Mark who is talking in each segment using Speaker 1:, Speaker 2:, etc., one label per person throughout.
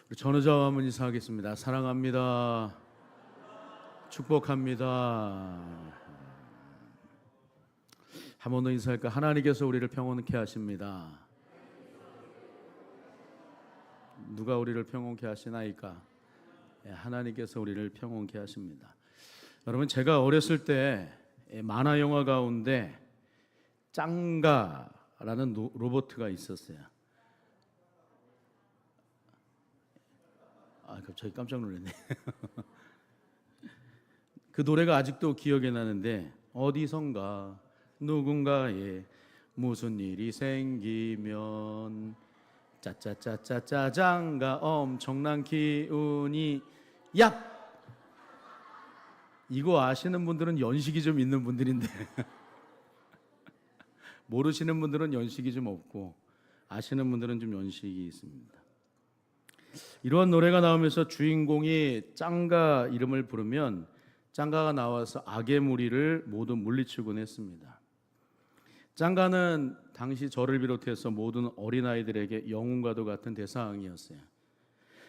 Speaker 1: 우리 전우자와 한번 인사하겠습니다. 사랑합니다. 축복합니다. 한 번 더 인사할까? 하나님께서 우리를 평온케 하십니다. 누가 우리를 평온케 하시나이까? 하나님께서 우리를 평온케 하십니다. 여러분, 제가 어렸을 때 만화 영화 가운데 짱가라는 로봇가 있었어요. 갑자기 깜짝 놀랐네. 그 노래가 아직도 기억이 나는데, 어디선가 누군가에 무슨 일이 생기면 짜짜짜짜짜장가 엄청난 기운이 얍! 이거 아시는 분들은 연식이 좀 있는 분들인데 모르시는 분들은 연식이 좀 없고 아시는 분들은 좀 연식이 있습니다. 이런 노래가 나오면서 주인공이 짱가 이름을 부르면 짱가가 나와서 악의 무리를 모두 물리치곤 했습니다. 짱가는 당시 저를 비롯해서 모든 어린아이들에게 영웅과도 같은 대상이었어요.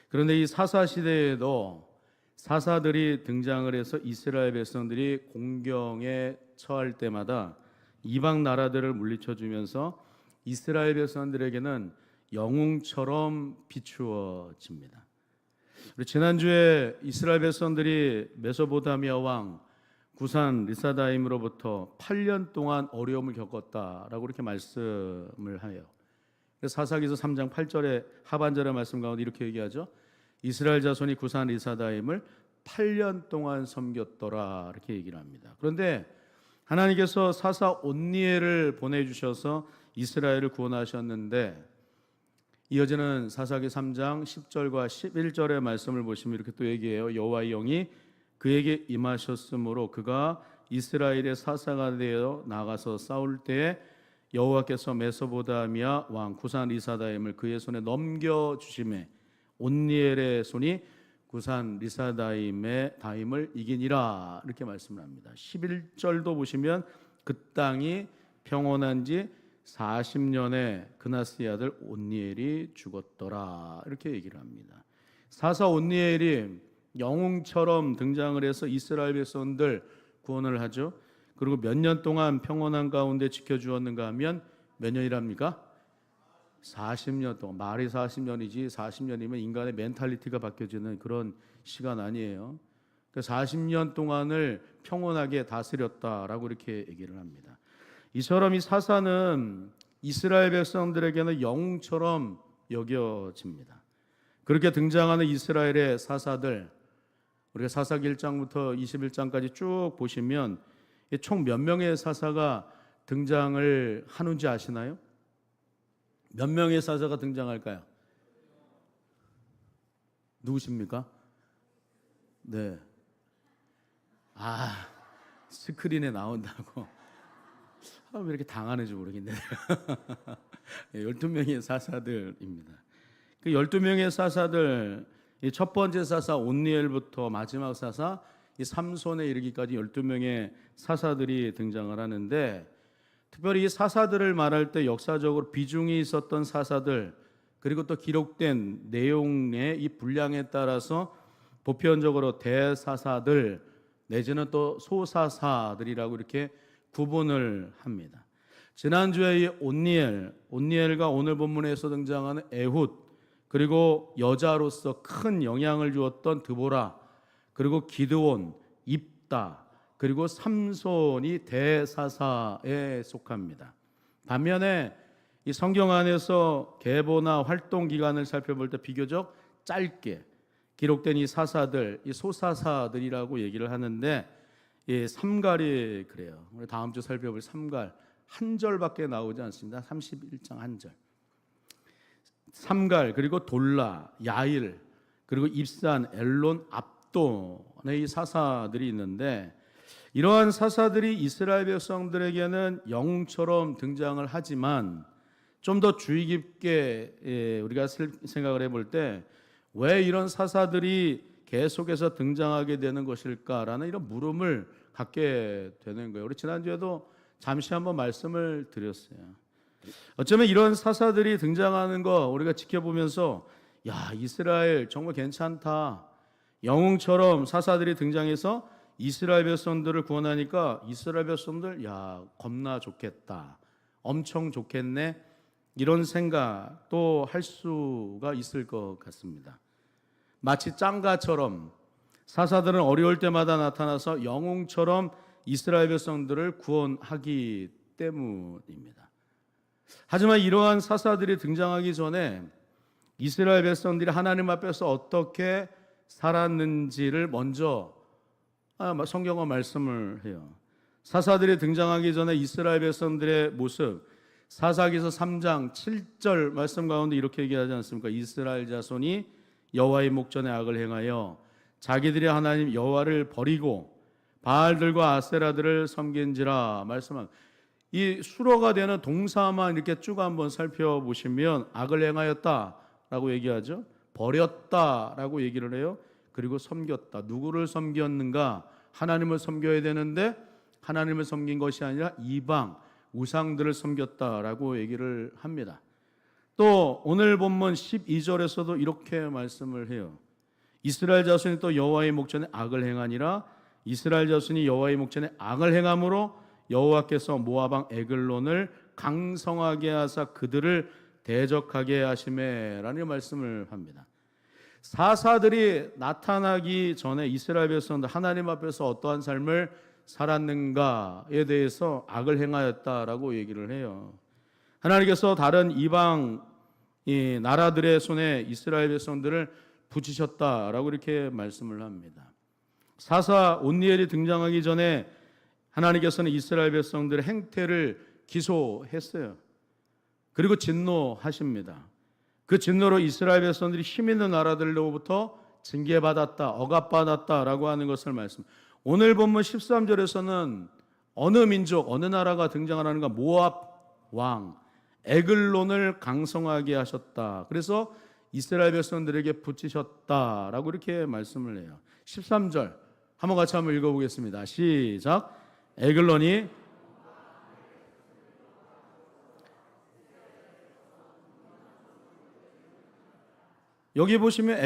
Speaker 1: 그런데 이 사사시대에도 사사들이 등장을 해서 이스라엘 백성들이 공경에 처할 때마다 이방 나라들을 물리쳐주면서 이스라엘 백성들에게는 영웅처럼 비추어집니다. 우리 지난주에 이스라엘 백성들이 메소포타미아 왕 구산 리사다임으로부터 8년 동안 어려움을 겪었다라고 이렇게 말씀을 해요. 사사기서 3장 8절의 하반절의 말씀 가운데 이렇게 얘기하죠. 이스라엘 자손이 구산 리사다임을 8년 동안 섬겼더라 이렇게 얘기를 합니다. 그런데 하나님께서 사사 온니엘을 보내주셔서 이스라엘을 구원하셨는데, 이어지는 사사기 3장 10절과 11절의 말씀을 보시면 이렇게 또 얘기해요. 여호와의 영이 그에게 임하셨으므로 그가 이스라엘의 사사가 되어 나가서 싸울 때에 여호와께서 메소포타미아 왕 구산 리사다임을 그의 손에 넘겨주심에 온니엘의 손이 구산 리사다임의 다임을 이기니라 이렇게 말씀을 합니다. 11절도 보시면 그 땅이 평온한 지 40년에 그나스의 아들 온니엘이 죽었더라 이렇게 얘기를 합니다. 사사 온니엘이 영웅처럼 등장을 해서 이스라엘 백성들 구원을 하죠. 그리고 몇 년 동안 평온한 가운데 지켜주었는가 하면 몇 년이랍니까? 40년 동안. 말이 40년이지 40년이면 인간의 멘탈리티가 바뀌어지는 그런 시간 아니에요. 40년 동안을 평온하게 다스렸다라고 이렇게 얘기를 합니다. 이처럼 이 사사는 이스라엘 백성들에게는 영웅처럼 여겨집니다. 그렇게 등장하는 이스라엘의 사사들, 우리가 사사기 1장부터 21장까지 쭉 보시면 총 몇 명의 사사가 등장을 하는지 아시나요? 몇 명의 사사가 등장할까요? 누구십니까? 네. 스크린에 나온다고. 왜 이렇게 당하는지 모르겠네. 12명의 사사들입니다. 그 12명의 사사들, 첫 번째 사사 온니엘부터 마지막 사사 이 삼손에 이르기까지 12명의 사사들이 등장을 하는데, 특별히 이 사사들을 말할 때 역사적으로 비중이 있었던 사사들, 그리고 또 기록된 내용의 이 분량에 따라서 보편적으로 대사사들 내지는 또 소사사들이라고 이렇게 구분을 합니다. 지난주에 이 온니엘과 오늘 본문에서 등장하는 에훗, 그리고 여자로서 큰 영향을 주었던 드보라, 그리고 기드온, 입다, 그리고 삼손이 대사사에 속합니다. 반면에 이 성경 안에서 계보나 활동 기간을 살펴볼 때 비교적 짧게 기록된 이 사사들, 이 소사사들이라고 얘기를 하는데, 삼갈이 그래요. 우리 다음 주 살펴볼 삼갈 한 절밖에 나오지 않습니다. 31장 한 절. 삼갈, 그리고 돌라, 야일, 그리고 입산, 엘론, 압돈의 이 사사들이 있는데, 이러한 사사들이 이스라엘 백성들에게는 영웅처럼 등장을 하지만 좀 더 주의 깊게 우리가 생각을 해볼 때 왜 이런 사사들이 계속해서 등장하게 되는 것일까라는 이런 물음을 갖게 되는 거예요. 우리 지난주에도 잠시 한번 말씀을 드렸어요. 어쩌면 이런 사사들이 등장하는 거 우리가 지켜보면서 야, 이스라엘 정말 괜찮다. 영웅처럼 사사들이 등장해서 이스라엘 백성들을 구원하니까 이스라엘 백성들 야, 겁나 좋겠다. 엄청 좋겠네. 이런 생각도 할 수가 있을 것 같습니다. 마치 짱가처럼 사사들은 어려울 때마다 나타나서 영웅처럼 이스라엘 백성들을 구원하기 때문입니다. 하지만 이러한 사사들이 등장하기 전에 이스라엘 백성들이 하나님 앞에서 어떻게 살았는지를 먼저 성경은 말씀을 해요. 사사들이 등장하기 전에 이스라엘 백성들의 모습, 사사기서 3장 7절 말씀 가운데 이렇게 얘기하지 않습니까? 이스라엘 자손이 여호와의 목전에 악을 행하여 자기들이 하나님 여호와를 버리고 바알들과 아세라들을 섬긴지라 말씀합니다. 이 수로가 되는 동사만 이렇게 쭉 한번 살펴보시면 악을 행하였다라고 얘기하죠. 버렸다라고 얘기를 해요. 그리고 섬겼다. 누구를 섬겼는가? 하나님을 섬겨야 되는데 하나님을 섬긴 것이 아니라 이방 우상들을 섬겼다라고 얘기를 합니다. 또 오늘 본문 12절에서도 이렇게 말씀을 해요. 이스라엘 자손이 또 여호와의 목전에 악을 행하니라. 이스라엘 자손이 여호와의 목전에 악을 행함으로 여호와께서 모압 왕 에글론을 강성하게 하사 그들을 대적하게 하시매라는 말씀을 합니다. 사사들이 나타나기 전에 이스라엘 백성들 하나님 앞에서 어떠한 삶을 살았는가에 대해서 악을 행하였다라고 얘기를 해요. 하나님께서 다른 이방 나라들의 손에 이스라엘 백성들을 붙이셨다라고 이렇게 말씀을 합니다. 사사 온니엘이 등장하기 전에 하나님께서는 이스라엘 백성들의 행태를 기소했어요. 그리고 진노하십니다. 그 진노로 이스라엘 백성들이 힘 있는 나라들로부터 징계받았다, 억압받았다라고 하는 것을 말씀. 오늘 본문 13절에서는 어느 민족, 어느 나라가 등장하는가? 모압 왕 에글론을 강성하게 하셨다. 그래서 이스라엘 백성들에게 붙이셨다라고 이렇게 말씀을 해요. 13절 한번 같이 한번 읽어보겠습니다. 시작. 에글론이 여기 보시면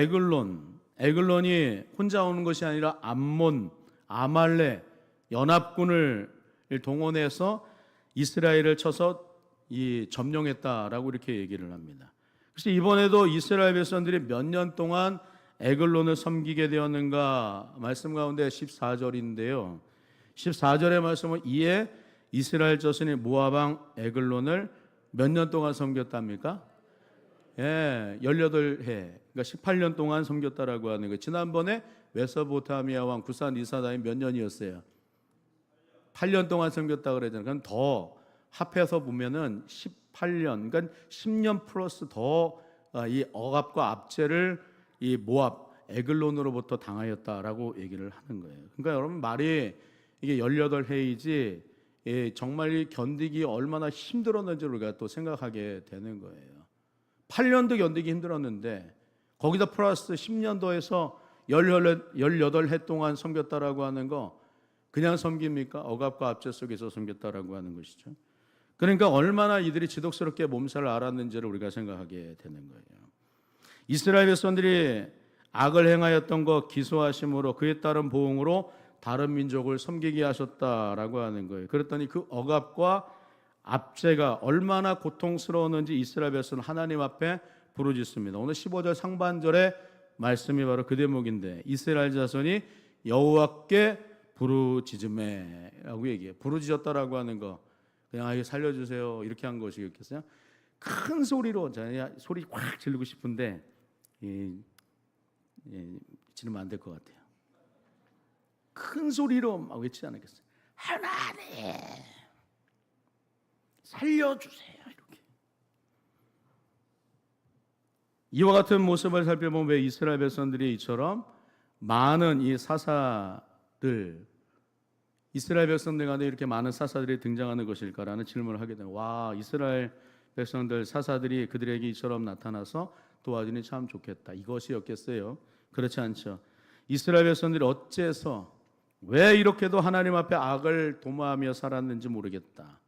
Speaker 1: 에글론이 혼자 오는 것이 아니라 암몬, 아말렉 연합군을 동원해서 이스라엘을 쳐서 점령했다라고 이렇게 얘기를 합니다. 그래서 이번에도 이스라엘 백성들이 몇 년 동안 에글론을 섬기게 되었는가? 말씀 가운데 14절인데요. 14절의 말씀은 이에 이스라엘 자손이 모압 왕 에글론을 몇 년 동안 섬겼답니까? 18해, 그러니까 18년 동안 섬겼다라고 하는 거예요. 지난번에 메소포타미아 왕 구산 리사다이 몇 년이었어요? 8년 동안 섬겼다 그러잖아요. 그럼 더 합해서 보면은 18년, 그러니까 10년 플러스 더 이 억압과 압제를 이 모압 에글론으로부터 당하였다라고 얘기를 하는 거예요. 그러니까 여러분 말이 이게 18해이지 정말 견디기 얼마나 힘들었는지 우리가 또 생각하게 되는 거예요. 8년도 견디기 힘들었는데 거기다 플러스 10년 더해서 18해 동안 섬겼다라고 하는 거 그냥 섬깁니까? 억압과 압제 속에서 섬겼다라고 하는 것이죠. 그러니까 얼마나 이들이 지독스럽게 몸살을 앓았는지를 우리가 생각하게 되는 거예요. 이스라엘 백성들이 악을 행하였던 것 기소하심으로 그에 따른 보응으로 다른 민족을 섬기게 하셨다라고 하는 거예요. 그랬더니 그 억압과 압제가 얼마나 고통스러웠는지 이스라엘 백성은 하나님 앞에 부르짖습니다. 오늘 15절 상반절의 말씀이 바로 그 대목인데 이스라엘 자손이 여호와께 부르짖음에라고 얘기해요. 부르짖었다라고 하는 거 그냥 살려주세요 이렇게 한 것이겠어요? 큰 소리로 소리 확 지르고 싶은데 지르면 안 될 것 같아요. 큰 소리로 막 외치지 않았겠어요? 하나님 살려주세요 이렇게. 이와 같은 모습을 살펴보면 왜 이스라엘 백성들이 이처럼 많은 이 사사들 이스라엘 백성들 가운데 이렇게 많은 사사들이 등장하는 것일까라는 질문을 하게 됩니다. 와, 이스라엘 백성들 사사들이 그들에게 이처럼 나타나서 도와주니 참 좋겠다. 이것이었겠어요? 그렇지 않죠. 이스라엘 백성들이 어째서 왜 이렇게도 하나님 앞에 악을 도모하며 살았는지 모르겠다.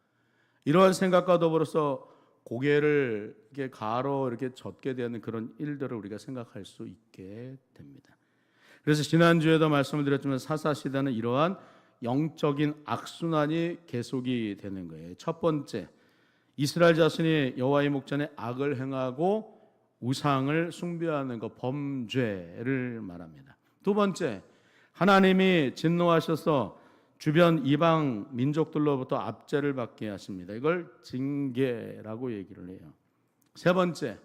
Speaker 1: 이러한 생각과 더불어서 고개를 이렇게 가로 이렇게 젓게 되는 그런 일들을 우리가 생각할 수 있게 됩니다. 그래서 지난주에도 말씀을 드렸지만 사사시대는 이러한 영적인 악순환이 계속이 되는 거예요. 첫 번째, 이스라엘 자손이 여호와의 목전에 악을 행하고 우상을 숭배하는 것, 범죄를 말합니다. 두 번째, 하나님이 진노하셔서 주변 이방 민족들로부터 압제를 받게 하십니다. 이걸 징계라고 얘기를 해요. 세 번째,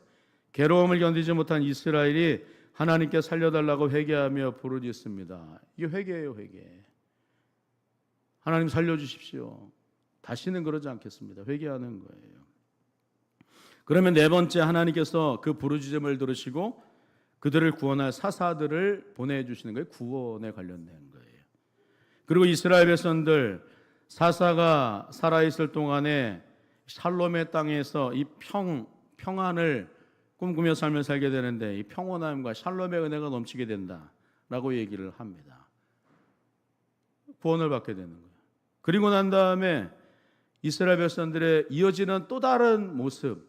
Speaker 1: 괴로움을 견디지 못한 이스라엘이 하나님께 살려달라고 회개하며 부르짖습니다. 이게 회개예요, 회개. 하나님 살려주십시오. 다시는 그러지 않겠습니다. 회개하는 거예요. 그러면 네 번째, 하나님께서 그 부르짖음을 들으시고 그들을 구원할 사사들을 보내주시는 거예요. 구원에 관련된 거예요. 그리고 이스라엘 백성들 사사가 살아있을 동안에 샬롬의 땅에서 이 평안을 꿈꾸며 삶을 살게 되는데 이 평온함과 샬롬의 은혜가 넘치게 된다라고 얘기를 합니다. 구원을 받게 되는 거예요. 그리고 난 다음에 이스라엘 백성들의 이어지는 또 다른 모습,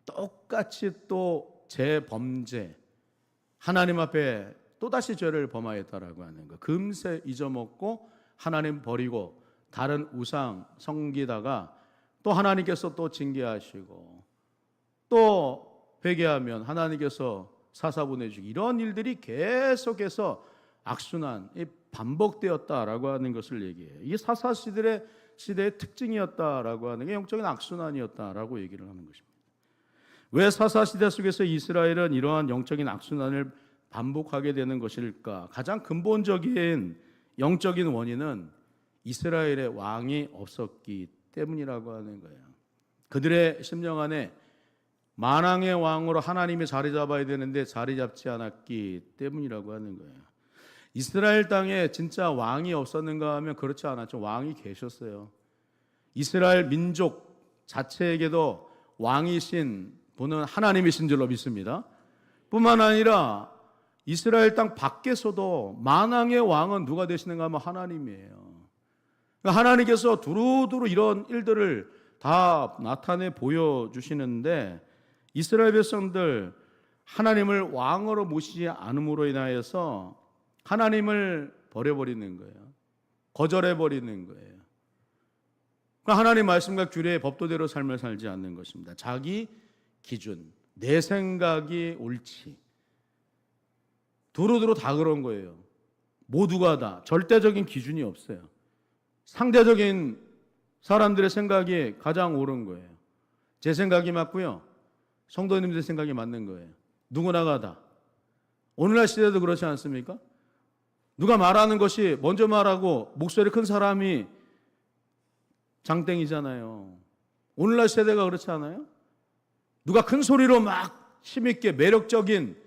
Speaker 1: 똑같이 또 재범죄, 하나님 앞에 또다시 죄를 범하였다라고 하는 거. 금세 잊어먹고 하나님 버리고 다른 우상 섬기다가 또 하나님께서 또 징계하시고 또 회개하면 하나님께서 사사 보내주시고 이런 일들이 계속해서 악순환이 반복되었다라고 하는 것을 얘기해요. 이게 사사 시대의 특징이었다라고 하는 게 영적인 악순환이었다라고 얘기를 하는 것입니다. 왜 사사 시대 속에서 이스라엘은 이러한 영적인 악순환을 반복하게 되는 것일까? 가장 근본적인 영적인 원인은 이스라엘의 왕이 없었기 때문이라고 하는 거예요. 그들의 심령 안에 만왕의 왕으로 하나님이 자리 잡아야 되는데 자리 잡지 않았기 때문이라고 하는 거예요. 이스라엘 땅에 진짜 왕이 없었는가 하면 그렇지 않았죠. 왕이 계셨어요. 이스라엘 민족 자체에게도 왕이신 분은 하나님이신 줄로 믿습니다. 뿐만 아니라 이스라엘 땅 밖에서도 만왕의 왕은 누가 되시는가 하면 하나님이에요. 그러니까 하나님께서 두루두루 이런 일들을 다 나타내 보여주시는데 이스라엘 백성들 하나님을 왕으로 모시지 않음으로 인하여서 하나님을 버려버리는 거예요. 거절해버리는 거예요. 그러니까 하나님 말씀과 규례의 법도대로 삶을 살지 않는 것입니다. 자기 기준, 내 생각이 옳지. 두루두루 다 그런 거예요. 모두가 다 절대적인 기준이 없어요. 상대적인 사람들의 생각이 가장 옳은 거예요. 제 생각이 맞고요. 성도님들 생각이 맞는 거예요. 누구나가 다. 오늘날 시대도 그렇지 않습니까? 누가 말하는 것이 먼저 말하고 목소리 큰 사람이 장땡이잖아요. 오늘날 세대가 그렇지 않아요? 누가 큰 소리로 막 힘있게 매력적인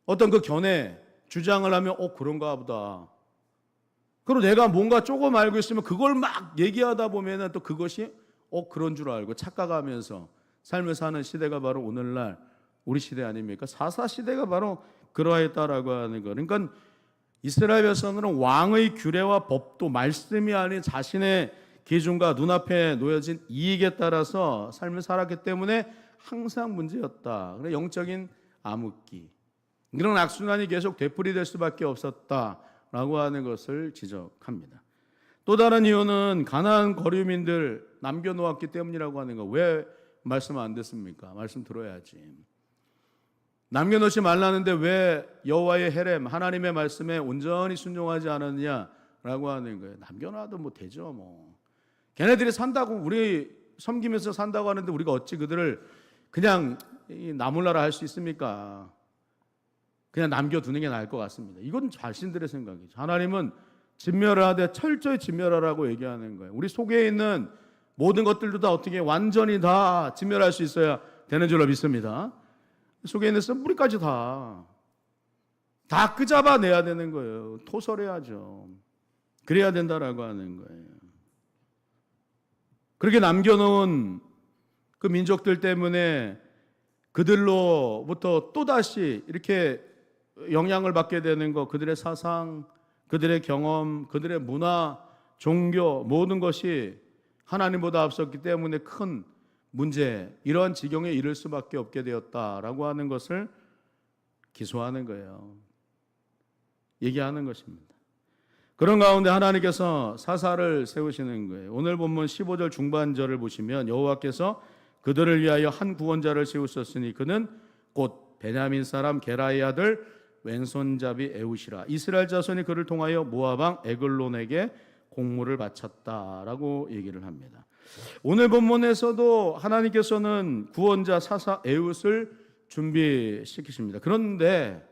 Speaker 1: 어떤 그 견해 주장을 하면 그런가 보다. 그리고 내가 뭔가 조금 알고 있으면 그걸 막 얘기하다 보면 또 그것이 그런 줄 알고 착각하면서 삶을 사는 시대가 바로 오늘날 우리 시대 아닙니까? 사사 시대가 바로 그러했다라고 하는 거. 그러니까 이스라엘 백성들은 왕의 규례와 법도 말씀이 아닌 자신의 기준과 눈앞에 놓여진 이익에 따라서 삶을 살았기 때문에 항상 문제였다. 영적인 암흑기. 이런 악순환이 계속 되풀이될 수밖에 없었다라고 하는 것을 지적합니다. 또 다른 이유는 가나안 거류민들 남겨놓았기 때문이라고 하는 거. 왜 말씀 안 됐습니까? 말씀 들어야지. 남겨놓지 말라는데 왜 여호와의 헤렘 하나님의 말씀에 온전히 순종하지 않았냐라고 하는 거예요. 남겨놔도 뭐 되죠 뭐. 걔네들이 산다고 우리 섬기면서 산다고 하는데 우리가 어찌 그들을 그냥 나몰라라 할 수 있습니까? 그냥 남겨두는 게 나을 것 같습니다. 이건 자신들의 생각이죠. 하나님은 진멸하되 철저히 진멸하라고 얘기하는 거예요. 우리 속에 있는 모든 것들도 다 어떻게 완전히 다 진멸할 수 있어야 되는 줄로 믿습니다. 속에 있는 쓴뿌리까지 다 끄잡아내야 되는 거예요. 토설해야죠. 그래야 된다라고 하는 거예요. 그렇게 남겨놓은 그 민족들 때문에 그들로부터 또다시 이렇게 영향을 받게 되는 것, 그들의 사상, 그들의 경험, 그들의 문화, 종교 모든 것이 하나님보다 앞섰기 때문에 큰 문제, 이러한 지경에 이를 수밖에 없게 되었다라고 하는 것을 기소하는 거예요. 얘기하는 것입니다. 그런 가운데 하나님께서 사사를 세우시는 거예요. 오늘 본문 15절 중반절을 보시면 여호와께서 그들을 위하여 한 구원자를 세우셨으니 그는 곧 베냐민 사람 게라의 아들 왼손잡이 에웃이라. 이스라엘 자손이 그를 통하여 모압 왕 에글론에게 공물을 바쳤다라고 얘기를 합니다. 오늘 본문에서도 하나님께서는 구원자 사사 에웃을 준비시키십니다. 그런데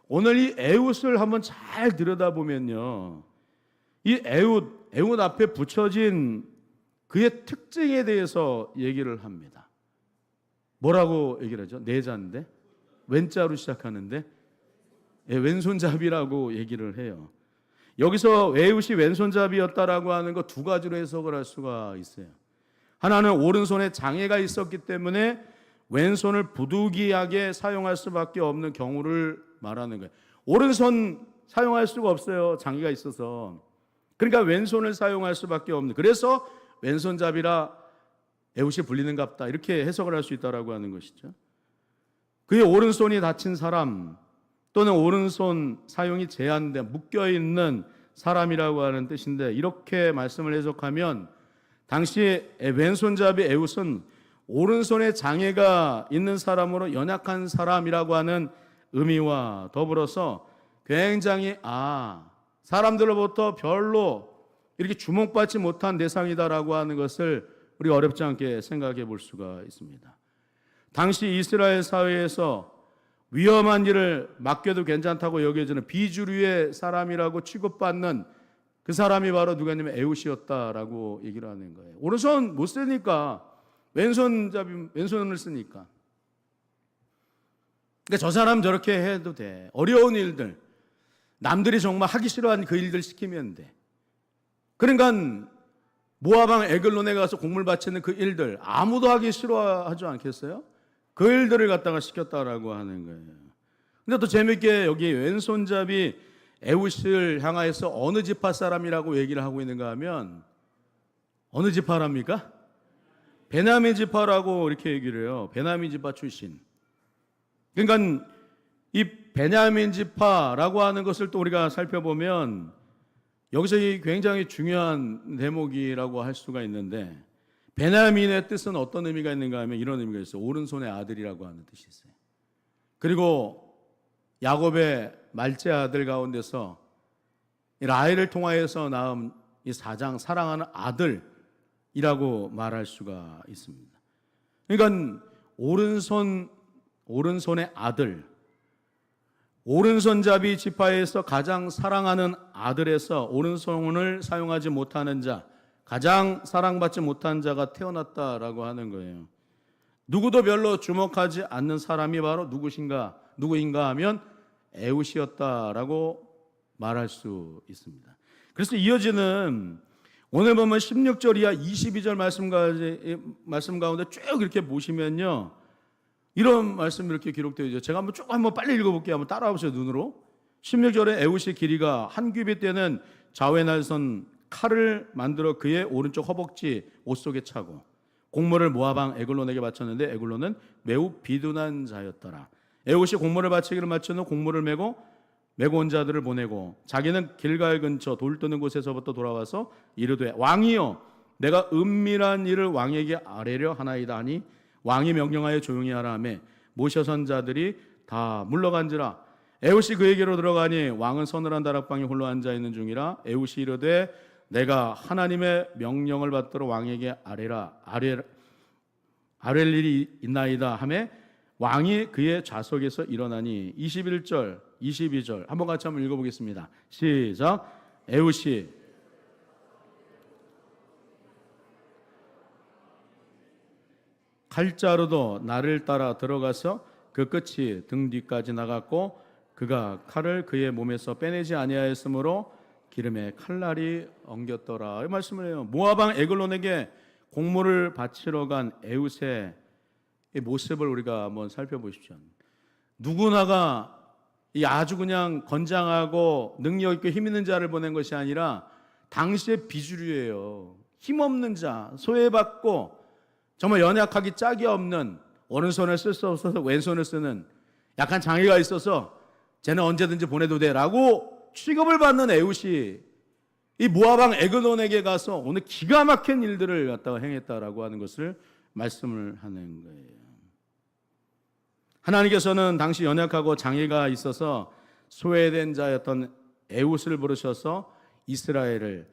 Speaker 1: 오늘 이 에웃을 한번 잘 들여다보면요, 이 에웃 앞에 붙여진 그의 특징에 대해서 얘기를 합니다. 뭐라고 얘기를 하죠? 내자인데 왼자로 시작하는데 왼손잡이라고 얘기를 해요. 여기서 에웃이 왼손잡이였다라고 하는 거 두 가지로 해석을 할 수가 있어요. 하나는 오른손에 장애가 있었기 때문에 왼손을 부득이하게 사용할 수밖에 없는 경우를 말하는 거예요. 오른손 사용할 수가 없어요. 장애가 있어서. 그러니까 왼손을 사용할 수밖에 없는. 그래서 왼손잡이라 에웃이 불리는갑다. 이렇게 해석을 할 수 있다라고 하는 것이죠. 그의 오른손이 다친 사람 또는 오른손 사용이 제한된 묶여있는 사람이라고 하는 뜻인데, 이렇게 말씀을 해석하면 당시 왼손잡이 에웃은 오른손에 장애가 있는 사람으로 연약한 사람이라고 하는 의미와 더불어서 굉장히 사람들로부터 별로 이렇게 주목받지 못한 대상이다라고 하는 것을 우리가 어렵지 않게 생각해 볼 수가 있습니다. 당시 이스라엘 사회에서 위험한 일을 맡겨도 괜찮다고 여겨지는 비주류의 사람이라고 취급받는 그 사람이 바로 누가냐면 에웃이었다라고 얘기를 하는 거예요. 오른손 못 쓰니까 왼손을 쓰니까. 그러니까 저 사람 저렇게 해도 돼. 어려운 일들, 남들이 정말 하기 싫어하는 그 일들 시키면 돼. 그러니까 모압 왕 에글론에 가서 곡물 바치는 그 일들 아무도 하기 싫어하지 않겠어요? 그 일들을 갖다가 시켰다라고 하는 거예요. 근데 또 재밌게 여기 왼손잡이 에웃을 향하여서 어느 지파 사람이라고 얘기를 하고 있는가 하면 어느 지파랍니까? 베냐민 지파라고 이렇게 얘기를 해요. 베냐민 지파 출신. 그러니까 이 베냐민 지파라고 하는 것을 또 우리가 살펴보면 여기서 이 굉장히 중요한 대목이라고 할 수가 있는데, 베냐민의 뜻은 어떤 의미가 있는가 하면 이런 의미가 있어요. 오른손의 아들이라고 하는 뜻이 있어요. 그리고 야곱의 말째 아들 가운데서 라헬을 통하여서 낳은 이 사장, 사랑하는 아들이라고 말할 수가 있습니다. 그러니까 오른손의 아들, 오른손잡이 지파에서 가장 사랑하는 아들에서 오른손을 사용하지 못하는 자, 가장 사랑받지 못한 자가 태어났다라고 하는 거예요. 누구도 별로 주목하지 않는 사람이 바로 누구인가 하면 에웃이었다라고 말할 수 있습니다. 그래서 이어지는 오늘 보면 16절 이하 22절 말씀 가운데 쭉 이렇게 보시면요, 이런 말씀이 이렇게 기록되어 있죠. 제가 한번 빨리 읽어볼게요. 한번 따라와 보세요, 눈으로. 16절에 에웃의 길이가 한 규빗되는 좌회날선 칼을 만들어 그의 오른쪽 허벅지 옷 속에 차고 곡물을 모압 왕 에글론에게 바쳤는데 에글론은 매우 비둔한 자였더라. 에웃이 곡물을 바치기를 마친 후 곡물을 메고 온 자들을 보내고 자기는 길갈 근처 돌 뜨는 곳에서부터 돌아와서 이르되 왕이여, 내가 은밀한 일을 왕에게 아뢰려 하나이다 하니 왕이 명령하여 조용히 하라 하며 모셔선 자들이 다 물러간지라. 에웃이 그에게로 들어가니 왕은 서늘한 다락방에 홀로 앉아 있는 중이라. 에웃이 이르되 내가 하나님의 명령을 받들어 왕에게 아뢰 일이 있나이다 하며 왕이 그의 좌석에서 일어나니. 21절 22절 한번 같이 한번 읽어보겠습니다. 시작. 에웃이 칼자루도 나를 따라 들어가서 그 끝이 등 뒤까지 나갔고 그가 칼을 그의 몸에서 빼내지 아니하였으므로 기름에 칼날이 엉겼더라. 이 말씀을 해요. 모압 왕 에글론에게 곡물을 바치러 간 에웃의 이 모습을 우리가 한번 살펴보십시오. 누구나가 이 아주 그냥 건장하고 능력 있고 힘 있는 자를 보낸 것이 아니라 당시의 비주류예요. 힘없는 자, 소외받고 정말 연약하기 짝이 없는 오른손을 쓸 수 없어서 왼손을 쓰는 약간 장애가 있어서 쟤는 언제든지 보내도 돼라고 취급을 받는 에훗이 이 모압 에글론에게 가서 오늘 기가 막힌 일들을 갖다가 행했다라고 하는 것을 말씀을 하는 거예요. 하나님께서는 당시 연약하고 장애가 있어서 소외된 자였던 에훗을 부르셔서 이스라엘을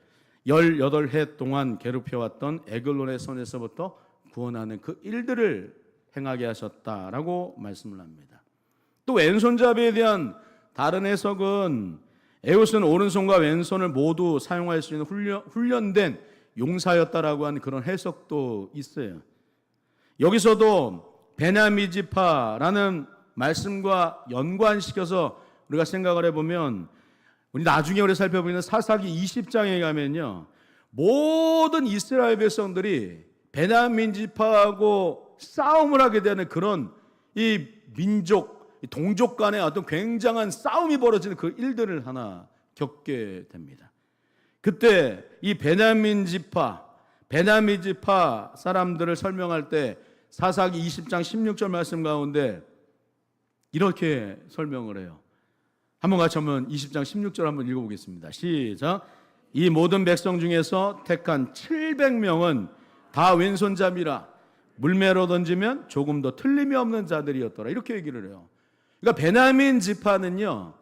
Speaker 1: 18해 동안 괴롭혀왔던 에글론의 손에서부터 구원하는 그 일들을 행하게 하셨다라고 말씀을 합니다. 또 왼손잡이에 대한 다른 해석은 에훗은 오른손과 왼손을 모두 사용할 수 있는 훈련된 용사였다라고 하는 그런 해석도 있어요. 여기서도 베냐미지파라는 말씀과 연관시켜서 우리가 생각을 해보면 우리 나중에 우리 살펴보는 사사기 20장에 가면요, 모든 이스라엘 백성들이 베냐민 지파하고 싸움을 하게 되는 그런 이 민족, 동족 간의 어떤 굉장한 싸움이 벌어지는 그 일들을 하나 겪게 됩니다. 그때 이 베냐민 지파 사람들을 설명할 때 사사기 20장 16절 말씀 가운데 이렇게 설명을 해요. 한번 같이 한번 20장 16절 한번 읽어보겠습니다. 시작. 이 모든 백성 중에서 택한 700명은 다 왼손잡이라 물매로 던지면 조금 더 틀림이 없는 자들이었더라. 이렇게 얘기를 해요. 그러니까 베냐민 지파는요,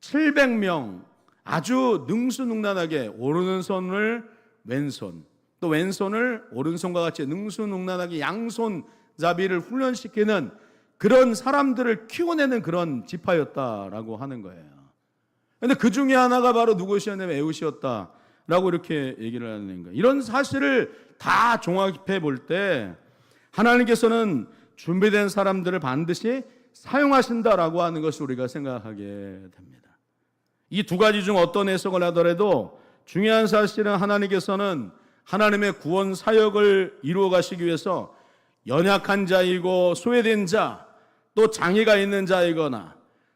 Speaker 1: 700명 아주 능수능란하게 오른손을 왼손, 또 왼손을 오른손과 같이 능수능란하게 양손잡이를 훈련시키는 그런 사람들을 키워내는 그런 지파였다라고 하는 거예요. 그런데 그 중에 하나가 바로 누구시었냐면 에훗이었다라고 이렇게 얘기를 하는 거예요. 이런 사실을 다 종합해 볼 때 하나님께서는 준비된 사람들을 반드시 사용하신다라고 하는 것을 우리가 생각하게 됩니다. 이 두 가지 중 어떤 해석을 하더라도 중요한 사실은 하나님께서는 하나님의 구원 사역을 이루어 가시기 위해서 연약한 자이고 소외된 자, 또 장애가 있는 자이거나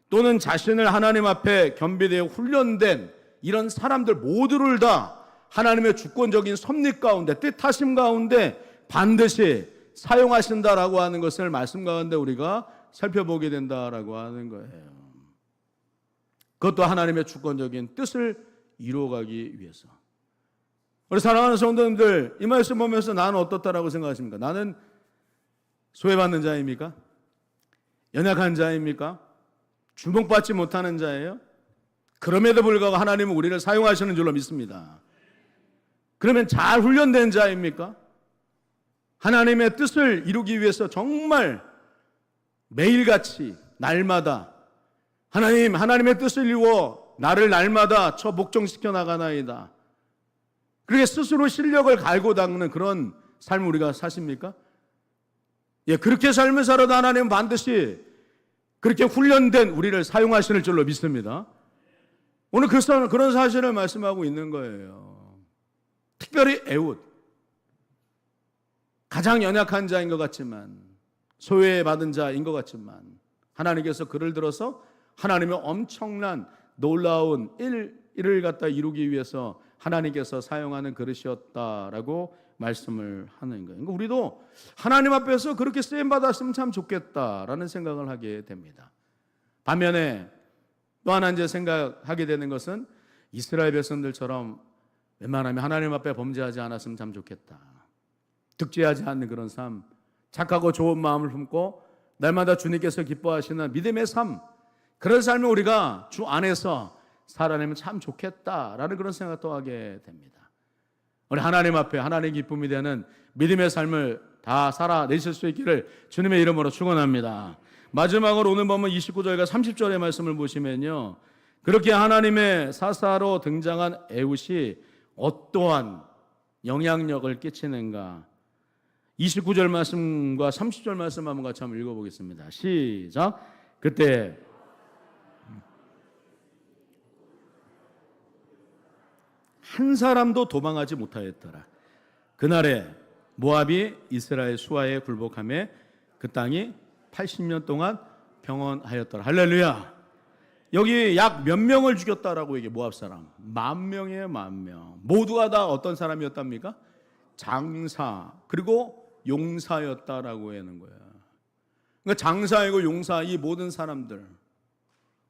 Speaker 1: 또는 자신을 하나님 앞에 겸비되어 훈련된 이런 사람들 모두를 다 하나님의 주권적인 섭리 가운데, 뜻하심 가운데 반드시 사용하신다라고 하는 것을 말씀 가운데 우리가 살펴보게 된다라고 하는 거예요. 그것도 하나님의 주권적인 뜻을 이루어가기 위해서. 우리 사랑하는 성도님들, 이 말씀 보면서 나는 어떻다라고 생각하십니까? 나는 소외받는 자입니까? 연약한 자입니까? 주목받지 못하는 자예요? 그럼에도 불구하고 하나님은 우리를 사용하시는 줄로 믿습니다. 그러면 잘 훈련된 자입니까? 하나님의 뜻을 이루기 위해서 정말 매일같이 날마다 하나님의 뜻을 이루어 나를 날마다 목정시켜 나가나이다. 그렇게 스스로 실력을 갈고 닦는 그런 삶을 우리가 사십니까? 예, 그렇게 삶을 살아도 하나님은 반드시 그렇게 훈련된 우리를 사용하시는 줄로 믿습니다. 오늘 그런 사실을 말씀하고 있는 거예요. 특별히 에훗, 가장 연약한 자인 것 같지만, 소외받은 자인 것 같지만 하나님께서 그를 들어서 하나님의 엄청난 놀라운 일을 갖다 이루기 위해서 하나님께서 사용하는 그릇이었다라고 말씀을 하는 거예요. 그러니까 우리도 하나님 앞에서 그렇게 쓰임받았으면 참 좋겠다라는 생각을 하게 됩니다. 반면에 또 하나 이제 생각하게 되는 것은 이스라엘 백성들처럼 웬만하면 하나님 앞에 범죄하지 않았으면 참 좋겠다. 득죄하지 않는 그런 삶, 착하고 좋은 마음을 품고 날마다 주님께서 기뻐하시는 믿음의 삶, 그런 삶을 우리가 주 안에서 살아내면 참 좋겠다라는 그런 생각도 하게 됩니다. 우리 하나님 앞에 하나님의 기쁨이 되는 믿음의 삶을 다 살아내실 수 있기를 주님의 이름으로 축원합니다. 마지막으로 오늘 보면 29절과 30절의 말씀을 보시면요, 그렇게 하나님의 사사로 등장한 에훗이 어떠한 영향력을 끼치는가, 29절 말씀과 30절 말씀 한번 같이 한번 읽어보겠습니다. 시작. 그때 한 사람도 도망하지 못하였더라. 그날에 모압이 이스라엘 수하에 굴복하며 그 땅이 80년 동안 평온하였더라. 할렐루야. 여기 약 몇 명을 죽였다라고 얘기해. 모압 사람 10,000명이에요. 10,000명. 모두가 다 어떤 사람이었답니까? 장사, 그리고 용사였다라고 하는 거야. 그러니까 장사이고 용사 이 모든 사람들,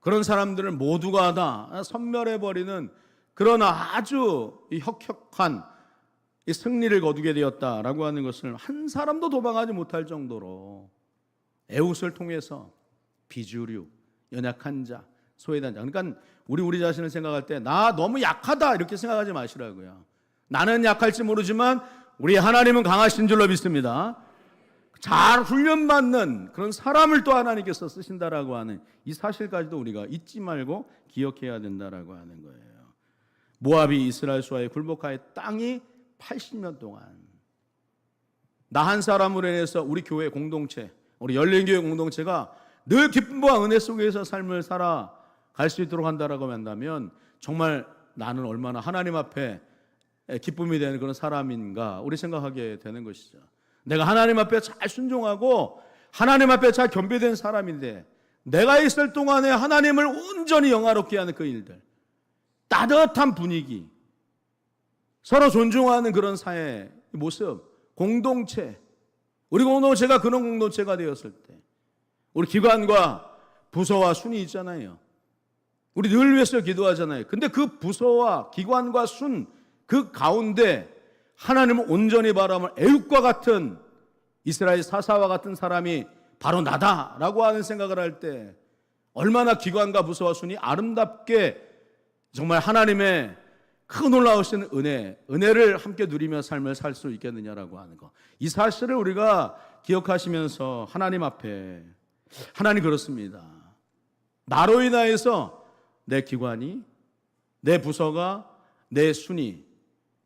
Speaker 1: 그런 사람들을 모두가 다 섬멸해버리는 그런 아주 혁혁한 이 승리를 거두게 되었다라고 하는 것을 한 사람도 도망하지 못할 정도로 에웃을 통해서 비주류, 연약한 자, 소외된 자. 그러니까 우리 자신을 생각할 때 나 너무 약하다 이렇게 생각하지 마시라고요. 나는 약할지 모르지만 우리 하나님은 강하신 줄로 믿습니다. 잘 훈련받는 그런 사람을 또 하나님께서 쓰신다라고 하는 이 사실까지도 우리가 잊지 말고 기억해야 된다라고 하는 거예요. 모압이 이스라엘과의 굴복하에 땅이 80년 동안 나 한 사람으로 인해서 우리 교회 공동체, 우리 열린교회 공동체가 늘 기쁨과 은혜 속에서 삶을 살아갈 수 있도록 한다라고 한다면 정말 나는 얼마나 하나님 앞에 기쁨이 되는 그런 사람인가 우리 생각하게 되는 것이죠. 내가 하나님 앞에 잘 순종하고 하나님 앞에 잘 겸비된 사람인데 내가 있을 동안에 하나님을 온전히 영화롭게 하는 그 일들, 따뜻한 분위기, 서로 존중하는 그런 사회 모습, 공동체, 우리 공동체가 그런 공동체가 되었을 때 우리 기관과 부서와 순이 있잖아요. 우리 늘 위해서 기도하잖아요. 근데 그 부서와 기관과 순 그 가운데 하나님을 온전히 바라보는 애굽과 같은 이스라엘 사사와 같은 사람이 바로 나다라고 하는 생각을 할 때 얼마나 기관과 부서와 순이 아름답게 정말 하나님의 큰 놀라우신 은혜를 함께 누리며 삶을 살 수 있겠느냐라고 하는 거. 이 사실을 우리가 기억하시면서 하나님 앞에 하나님 그렇습니다. 나로 인하여서 내 기관이, 내 부서가, 내 순이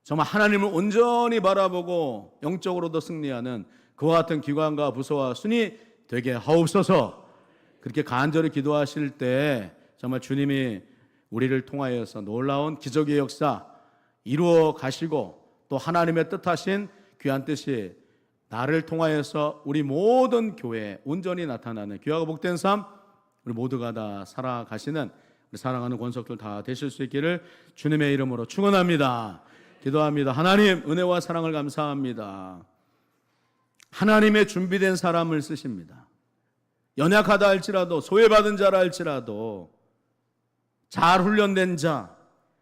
Speaker 1: 정말 하나님을 온전히 바라보고 영적으로도 승리하는 그와 같은 기관과 부서와 순이 되게 하옵소서. 그렇게 간절히 기도하실 때 정말 주님이 우리를 통하여서 놀라운 기적의 역사 이루어 가시고 또 하나님의 뜻하신 귀한 뜻이 나를 통하여서 우리 모든 교회에 온전히 나타나는 귀하고 복된 삶 우리 모두가 다 살아가시는 우리 사랑하는 권속들 다 되실 수 있기를 주님의 이름으로 축원합니다. 기도합니다. 하나님 은혜와 사랑을 감사합니다. 하나님의 준비된 사람을 쓰십니다. 연약하다 할지라도 소외받은 자라 할지라도 잘 훈련된 자,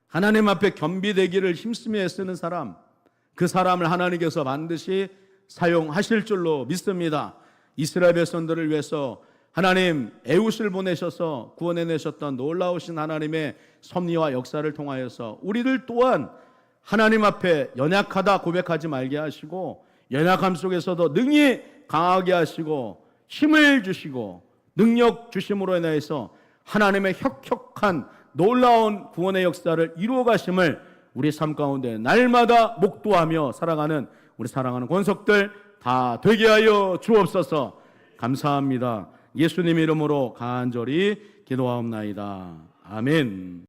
Speaker 1: 하나님 앞에 겸비되기를 힘쓰며 애쓰는 사람, 그 사람을 하나님께서 반드시 사용하실 줄로 믿습니다. 이스라엘 백성들을 위해서 하나님 에웃을 보내셔서 구원해내셨던 놀라우신 하나님의 섭리와 역사를 통하여서 우리들 또한 하나님 앞에 연약하다 고백하지 말게 하시고 연약함 속에서도 능히 강하게 하시고 힘을 주시고 능력 주심으로 인해서 하나님의 혁혁한 놀라운 구원의 역사를 이루어 가심을 우리 삶 가운데 날마다 목도하며 살아가는 우리 사랑하는 권속들 다 되게 하여 주옵소서. 감사합니다. 예수님 이름으로 간절히 기도하옵나이다. 아멘.